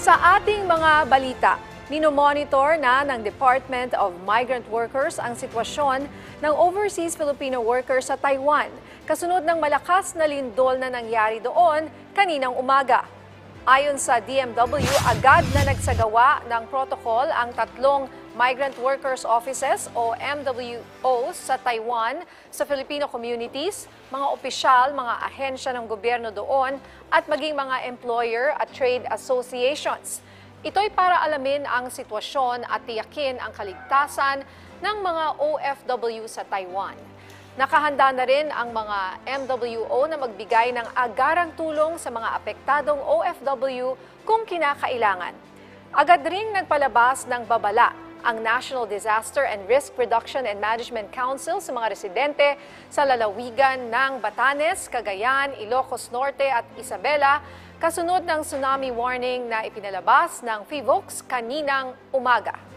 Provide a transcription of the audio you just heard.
Sa ating mga balita, minomonitor na ng Department of Migrant Workers ang sitwasyon ng overseas Filipino workers sa Taiwan, kasunod ng malakas na lindol na nangyari doon kaninang umaga. Ayon sa DMW, agad na nagsagawa ng protocol ang tatlong Migrant Workers Offices o MWOs sa Taiwan sa Filipino communities, mga opisyal, mga ahensya ng gobyerno doon at maging mga employer at trade associations. Ito'y para alamin ang sitwasyon at tiyakin ang kaligtasan ng mga OFW sa Taiwan. Nakahanda na rin ang mga MWO na magbigay ng agarang tulong sa mga apektadong OFW kung kinakailangan. Agad ring nagpalabas ng babala ang National Disaster and Risk Reduction and Management Council sa mga residente sa lalawigan ng Batanes, Cagayan, Ilocos Norte at Isabela kasunod ng tsunami warning na ipinalabas ng PHIVOLCS kaninang umaga.